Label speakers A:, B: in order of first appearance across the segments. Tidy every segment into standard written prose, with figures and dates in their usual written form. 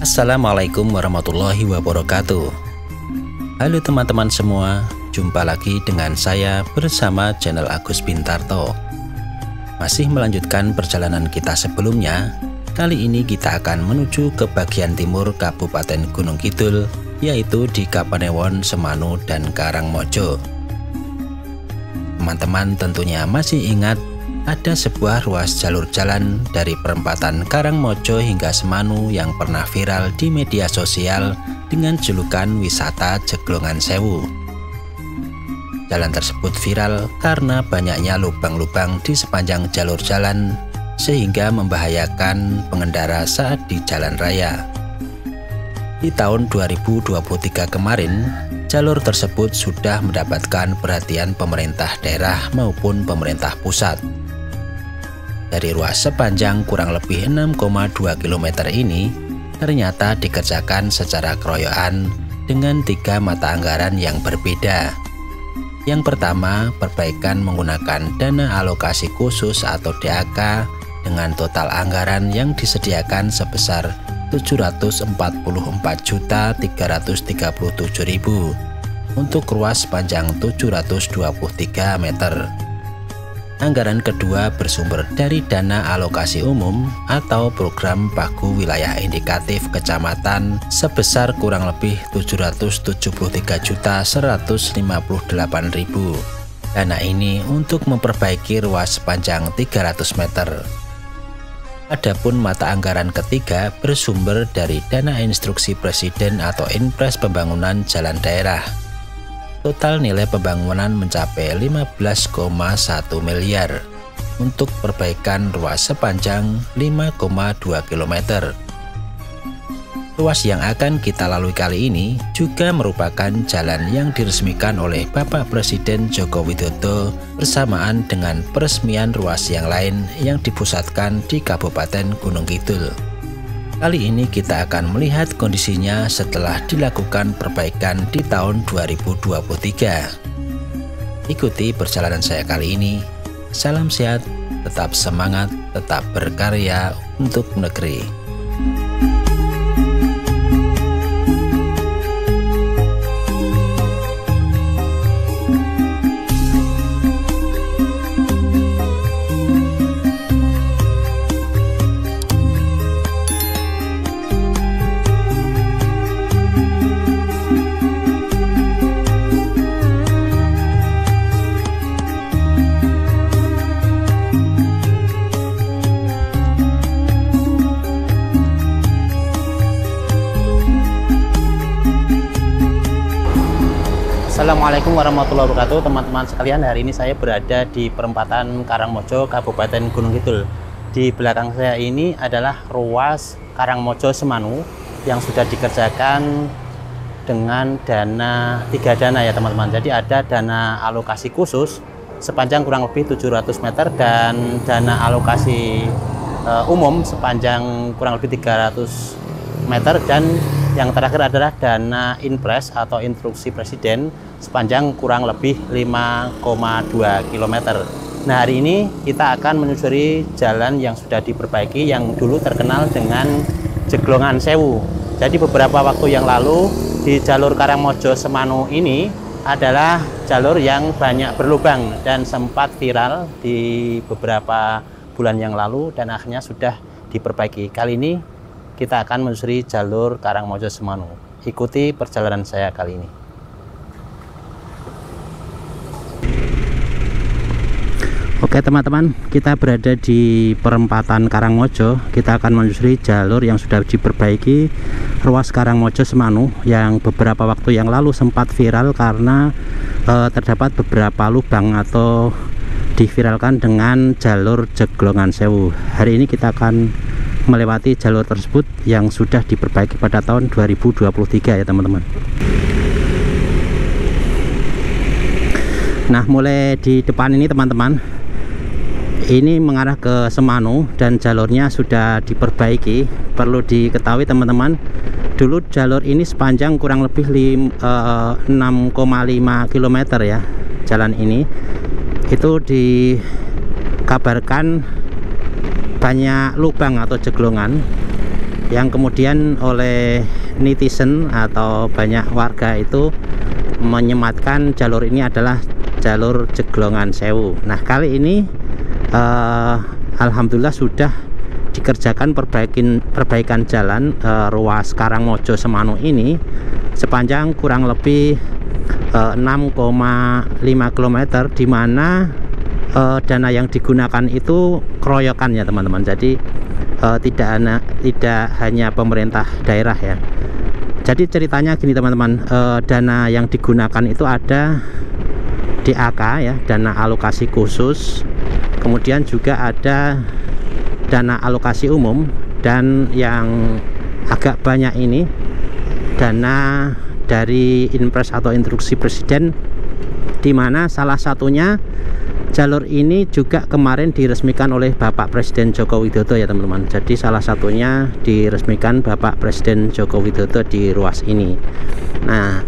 A: Assalamualaikum warahmatullahi wabarakatuh. Halo teman-teman semua, jumpa lagi dengan saya bersama channel Agus Bintarto. Masih melanjutkan perjalanan kita sebelumnya. Kali ini kita akan menuju ke bagian timur Kabupaten Gunung Kidul, yaitu di Kapanewon, Semanu, dan Karangmojo. Teman-teman tentunya masih ingat ada sebuah ruas jalur jalan dari perempatan Karangmojo hingga Semanu yang pernah viral di media sosial dengan julukan wisata Jeglongan Sewu. Jalan tersebut viral karena banyaknya lubang-lubang di sepanjang jalur jalan sehingga membahayakan pengendara saat di jalan raya. Di tahun 2023 kemarin, jalur tersebut sudah mendapatkan perhatian pemerintah daerah maupun pemerintah pusat. Dari ruas sepanjang kurang lebih 6,2 km ini ternyata dikerjakan secara keroyokan dengan 3 mata anggaran yang berbeda. Yang pertama, perbaikan menggunakan dana alokasi khusus atau DAK dengan total anggaran yang disediakan sebesar 744.337.000 untuk ruas sepanjang 723 meter. Anggaran kedua bersumber dari dana alokasi umum atau program Pagu Wilayah Indikatif Kecamatan sebesar kurang lebih 773.158.000. Dana ini untuk memperbaiki ruas sepanjang 300 meter. Adapun mata anggaran ketiga bersumber dari dana instruksi Presiden atau Inpres Pembangunan Jalan Daerah. Total nilai pembangunan mencapai 15,1 miliar untuk perbaikan ruas sepanjang 5,2 km. Ruas yang akan kita lalui kali ini juga merupakan jalan yang diresmikan oleh Bapak Presiden Joko Widodo bersamaan dengan peresmian ruas yang lain yang dipusatkan di Kabupaten Gunung Kidul. Kali ini kita akan melihat kondisinya setelah dilakukan perbaikan di tahun 2023. Ikuti perjalanan saya kali ini. Salam sehat, tetap semangat, tetap berkarya untuk negeri.
B: Assalamualaikum warahmatullahi wabarakatuh, teman-teman sekalian. Hari ini saya berada di perempatan Karangmojo, Kabupaten Gunung Kidul. Di belakang saya ini adalah ruas Karangmojo Semanu yang sudah dikerjakan dengan dana 3 dana ya teman-teman. Jadi ada dana alokasi khusus sepanjang kurang lebih 700 meter dan dana alokasi umum sepanjang kurang lebih 300 meter, dan yang terakhir adalah dana Inpres atau instruksi Presiden sepanjang kurang lebih 5,2 km. Nah, hari ini kita akan menyusuri jalan yang sudah diperbaiki yang dulu terkenal dengan Jeglongan Sewu. Jadi beberapa waktu yang lalu di jalur Karangmojo Semanu ini adalah jalur yang banyak berlubang dan sempat viral di beberapa bulan yang lalu dan akhirnya sudah diperbaiki. Kali ini kita akan menyusuri jalur Karangmojo Semanu. Ikuti perjalanan saya kali ini. Oke teman-teman, kita berada di perempatan Karangmojo. Kita akan menyusuri jalur yang sudah diperbaiki, ruas Karangmojo Semanu yang beberapa waktu yang lalu sempat viral karena terdapat beberapa lubang atau diviralkan dengan jalur Jeglongan Sewu. Hari ini kita akan melewati jalur tersebut yang sudah diperbaiki pada tahun 2023 ya teman-teman. Nah, mulai di depan ini teman-teman, ini mengarah ke Semanu dan jalurnya sudah diperbaiki. Perlu diketahui teman-teman, dulu jalur ini sepanjang kurang lebih 6,5 km ya. Jalan ini itu dikabarkan banyak lubang atau jeglongan yang kemudian oleh netizen atau banyak warga itu menyematkan jalur ini adalah jalur Jeglongan Sewu. Nah, kali ini alhamdulillah sudah dikerjakan perbaikan jalan ruas Karangmojo Semanu ini sepanjang kurang lebih 6,5 km, di mana dana yang digunakan itu keroyokan ya teman-teman. Jadi tidak hanya pemerintah daerah ya. Jadi ceritanya gini teman-teman, dana yang digunakan itu ada DAK ya, dana alokasi khusus, kemudian juga ada dana alokasi umum, dan yang agak banyak ini dana dari Inpres atau instruksi presiden, di mana salah satunya jalur ini juga kemarin diresmikan oleh Bapak Presiden Joko Widodo ya teman-teman. Jadi salah satunya diresmikan Bapak Presiden Joko Widodo di ruas ini. Nah,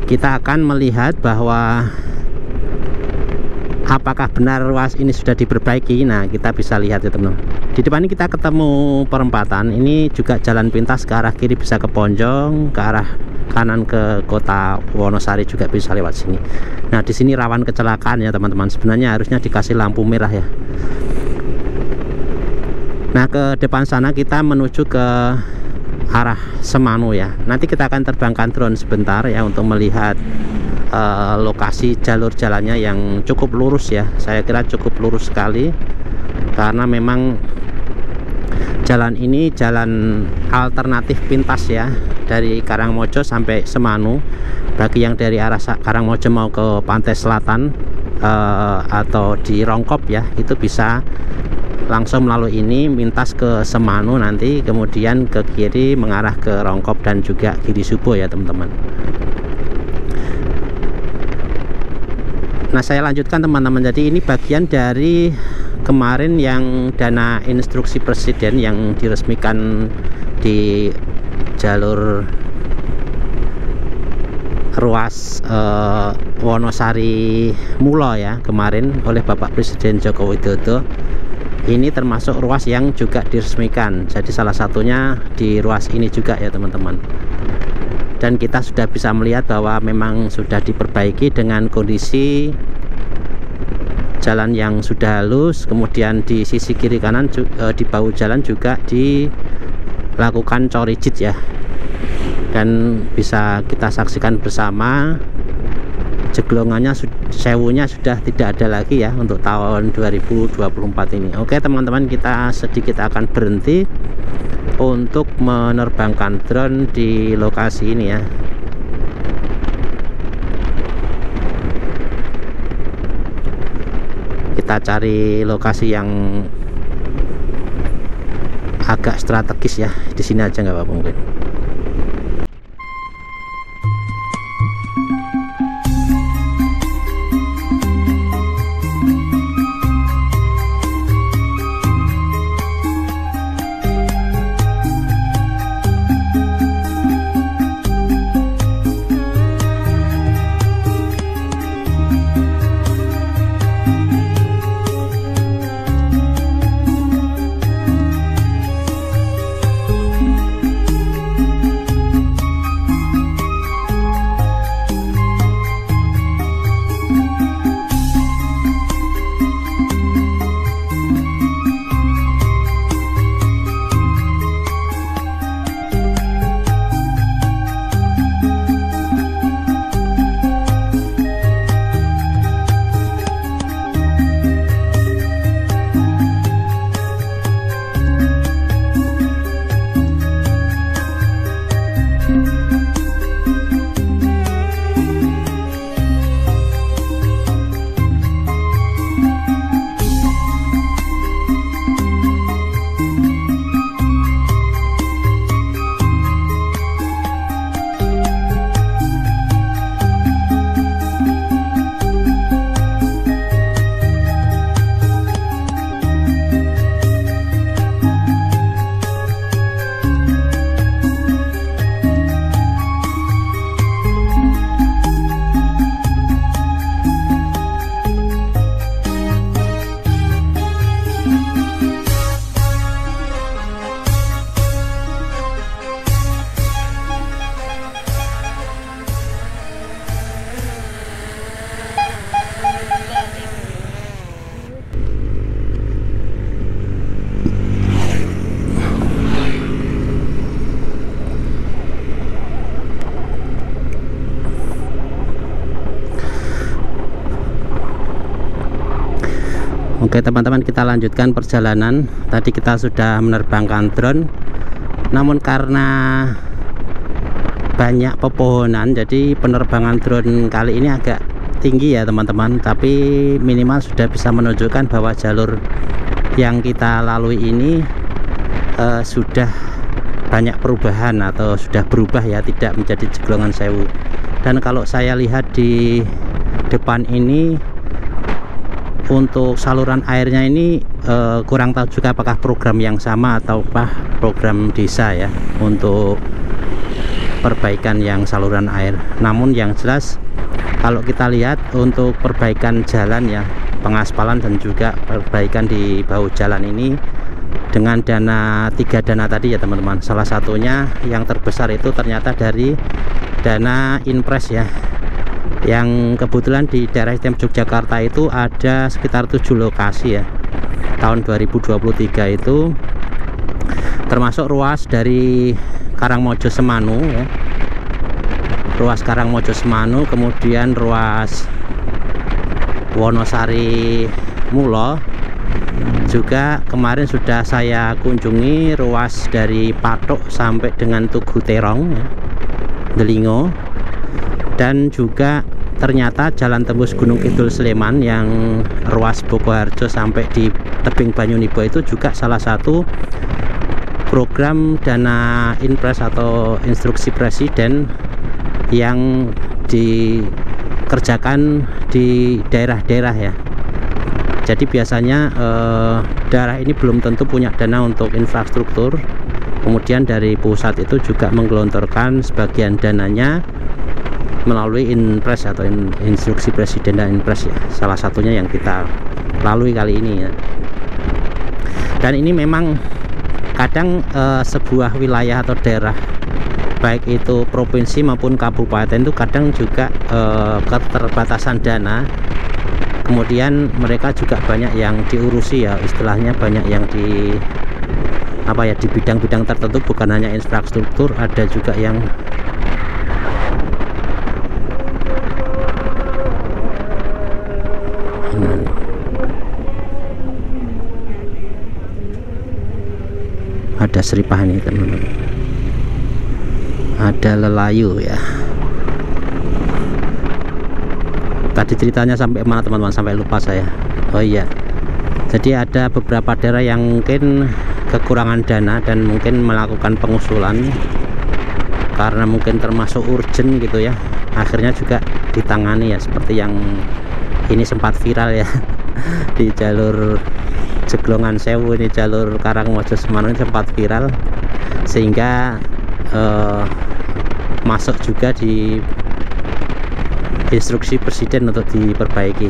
B: kita akan melihat bahwa apakah benar ruas ini sudah diperbaiki. Nah, kita bisa lihat ya teman-teman. Di depan ini kita ketemu perempatan. Ini juga jalan pintas, ke arah kiri bisa ke Ponjong, ke arah kanan ke kota Wonosari juga bisa lewat sini. Nah, di sini rawan kecelakaan ya teman-teman. Sebenarnya harusnya dikasih lampu merah ya. Nah, ke depan sana kita menuju ke arah Semanu ya. Nanti kita akan terbangkan drone sebentar ya untuk melihat lokasi jalur jalannya yang cukup lurus ya. Saya kira cukup lurus sekali, karena memang jalan ini jalan alternatif pintas ya, dari Karangmojo sampai Semanu. Bagi yang dari arah Karangmojo mau ke pantai selatan atau di Rongkop ya, itu bisa langsung melalui ini mintas ke Semanu, nanti kemudian ke kiri mengarah ke Rongkop dan juga Girisubo ya teman-teman. Nah, saya lanjutkan teman-teman. Jadi ini bagian dari kemarin yang dana instruksi presiden yang diresmikan di jalur ruas Wonosari Mulo ya kemarin oleh Bapak Presiden Joko Widodo. Ini termasuk ruas yang juga diresmikan. Jadi salah satunya di ruas ini juga ya teman-teman. Dan kita sudah bisa melihat bahwa memang sudah diperbaiki dengan kondisi jalan yang sudah halus. Kemudian di sisi kiri kanan di bahu jalan juga dilakukan corijit ya, dan bisa kita saksikan bersama jeglongannya, sewunya sudah tidak ada lagi ya untuk tahun 2024 ini. Oke teman-teman, kita sedikit akan berhenti untuk menerbangkan drone di lokasi ini ya. Kita cari lokasi yang agak strategis ya. Di sini aja nggak apa-apa mungkin. Oke teman-teman, kita lanjutkan perjalanan. Tadi kita sudah menerbangkan drone, namun karena banyak pepohonan, jadi penerbangan drone kali ini agak tinggi ya teman-teman. Tapi minimal sudah bisa menunjukkan bahwa jalur yang kita lalui ini sudah banyak perubahan atau sudah berubah ya, tidak menjadi Jeglongan Sewu. Dan kalau saya lihat di depan ini, untuk saluran airnya ini kurang tahu juga apakah program yang sama ataukah program desa ya untuk perbaikan yang saluran air. Namun yang jelas kalau kita lihat untuk perbaikan jalan ya, pengaspalan dan juga perbaikan di bahu jalan ini dengan dana 3 dana tadi ya teman-teman. Salah satunya yang terbesar itu ternyata dari dana Inpres ya, yang kebetulan di daerah istimewa Yogyakarta itu ada sekitar 7 lokasi ya tahun 2023 itu, termasuk ruas dari Karangmojo Semanu ya, ruas Karangmojo Semanu, kemudian ruas Wonosari Mulo juga kemarin sudah saya kunjungi, ruas dari Patok sampai dengan Tugu Terong ya, Delingo. Dan juga ternyata jalan tembus Gunung Kidul Sleman yang ruas Bokoharjo sampai di tebing Banyunibo itu juga salah satu program dana Inpres atau instruksi presiden yang dikerjakan di daerah-daerah ya. Jadi biasanya daerah ini belum tentu punya dana untuk infrastruktur, kemudian dari pusat itu juga menggelontorkan sebagian dananya melalui Inpres atau instruksi presiden dan Inpres ya, salah satunya yang kita lalui kali ini ya. Dan ini memang kadang sebuah wilayah atau daerah baik itu provinsi maupun kabupaten itu kadang juga keterbatasan dana, kemudian mereka juga banyak yang diurusi ya, istilahnya banyak yang di apa ya, di bidang-bidang tertentu, bukan hanya infrastruktur, ada juga yang ada seripah ini teman-teman, ada lelayu ya. Tadi ceritanya sampai mana teman-teman, sampai lupa saya. Oh iya, jadi ada beberapa daerah yang mungkin kekurangan dana dan mungkin melakukan pengusulan karena mungkin termasuk urgent gitu ya, akhirnya juga ditangani ya, seperti yang ini sempat viral ya di jalur Jeglongan Sewu ini, jalur Karangmojo Semanu ini sempat viral sehingga masuk juga di instruksi presiden untuk diperbaiki.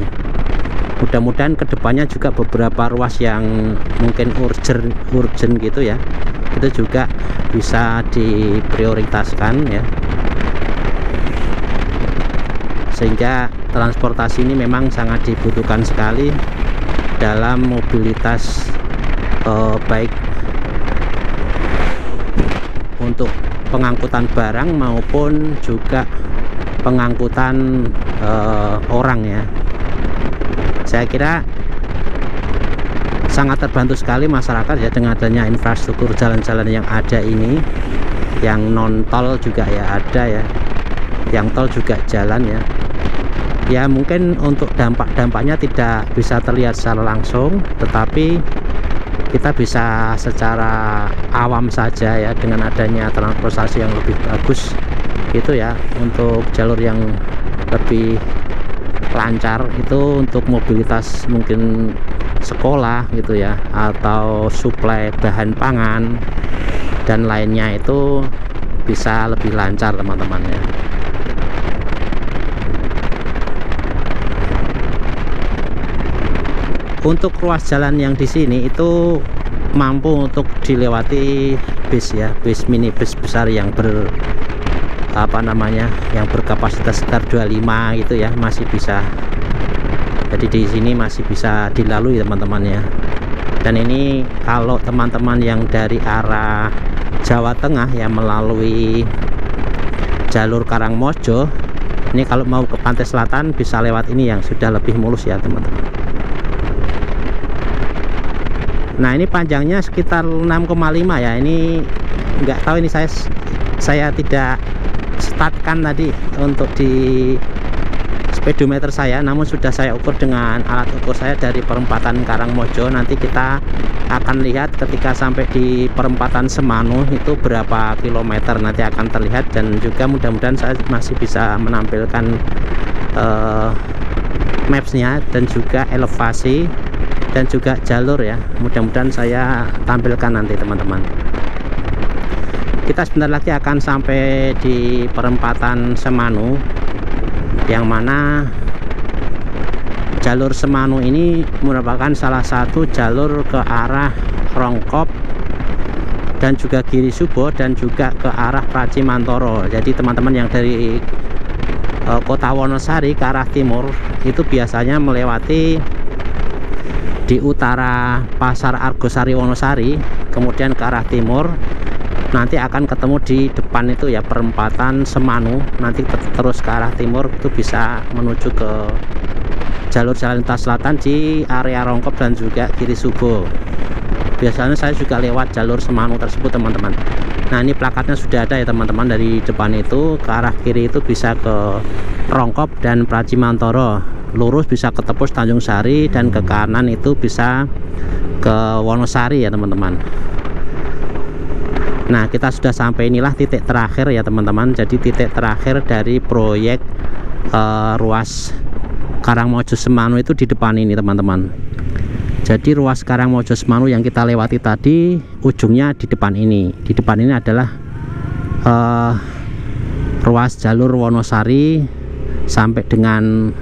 B: Mudah-mudahan kedepannya juga beberapa ruas yang mungkin urgent gitu ya, itu juga bisa diprioritaskan ya, sehingga transportasi ini memang sangat dibutuhkan sekali dalam mobilitas baik untuk pengangkutan barang maupun juga pengangkutan orang ya. Saya kira sangat terbantu sekali masyarakat ya dengan adanya infrastruktur jalan-jalan yang ada ini, yang non tol juga ya ada ya, yang tol juga jalan ya. Ya mungkin untuk dampaknya tidak bisa terlihat secara langsung, tetapi kita bisa secara awam saja ya, dengan adanya transportasi yang lebih bagus gitu ya, untuk jalur yang lebih lancar itu untuk mobilitas mungkin sekolah gitu ya, atau suplai bahan pangan dan lainnya itu bisa lebih lancar teman-teman ya. Untuk ruas jalan yang di sini itu mampu untuk dilewati bis ya, bis minibus besar yang yang berkapasitas sekitar 25 gitu ya, masih bisa. Jadi di sini masih bisa dilalui teman-teman ya. Dan ini kalau teman-teman yang dari arah Jawa Tengah ya melalui jalur Karangmojo, ini kalau mau ke pantai selatan bisa lewat ini yang sudah lebih mulus ya teman-teman. Nah ini panjangnya sekitar 6,5 ya. Ini nggak tahu, ini saya tidak startkan tadi untuk di speedometer saya, namun sudah saya ukur dengan alat ukur saya dari perempatan Karangmojo. Nanti kita akan lihat ketika sampai di perempatan Semanu itu berapa kilometer, nanti akan terlihat. Dan juga mudah-mudahan saya masih bisa menampilkan mapsnya dan juga elevasi dan juga jalur ya, mudah-mudahan saya tampilkan nanti teman-teman. Kita sebentar lagi akan sampai di perempatan Semanu, yang mana jalur Semanu ini merupakan salah satu jalur ke arah Rongkop dan juga Giri Subo dan juga ke arah Pracimantoro. Jadi teman-teman yang dari kota Wonosari ke arah timur itu biasanya melewati di utara Pasar Argosari Wonosari, kemudian ke arah timur, nanti akan ketemu di depan itu ya perempatan Semanu, nanti terus ke arah timur itu bisa menuju ke jalur jalan lintas selatan di area Rongkop dan juga Giri Subo. Biasanya saya juga lewat jalur Semanu tersebut teman-teman. Nah ini plakatnya sudah ada ya teman-teman, dari depan itu ke arah kiri itu bisa ke Rongkop dan Pracimantoro, lurus bisa ke Tepus Tanjung Sari, dan ke kanan itu bisa ke Wonosari ya teman-teman. Nah kita sudah sampai, inilah titik terakhir ya teman-teman. Jadi titik terakhir dari proyek ruas Karangmojo Semanu itu di depan ini teman-teman. Jadi ruas Karangmojo Semanu yang kita lewati tadi ujungnya di depan ini. Di depan ini adalah ruas jalur Wonosari sampai dengan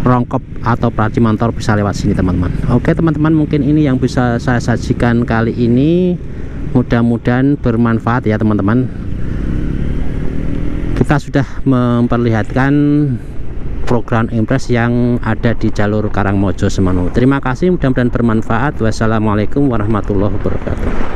B: Rongkop atau Pracimantoro, bisa lewat sini teman-teman. Oke teman-teman, mungkin ini yang bisa saya sajikan kali ini, mudah-mudahan bermanfaat ya teman-teman. Kita sudah memperlihatkan program impres yang ada di jalur Karangmojo Semanu. Terima kasih, mudah-mudahan bermanfaat. Wassalamualaikum warahmatullahi wabarakatuh.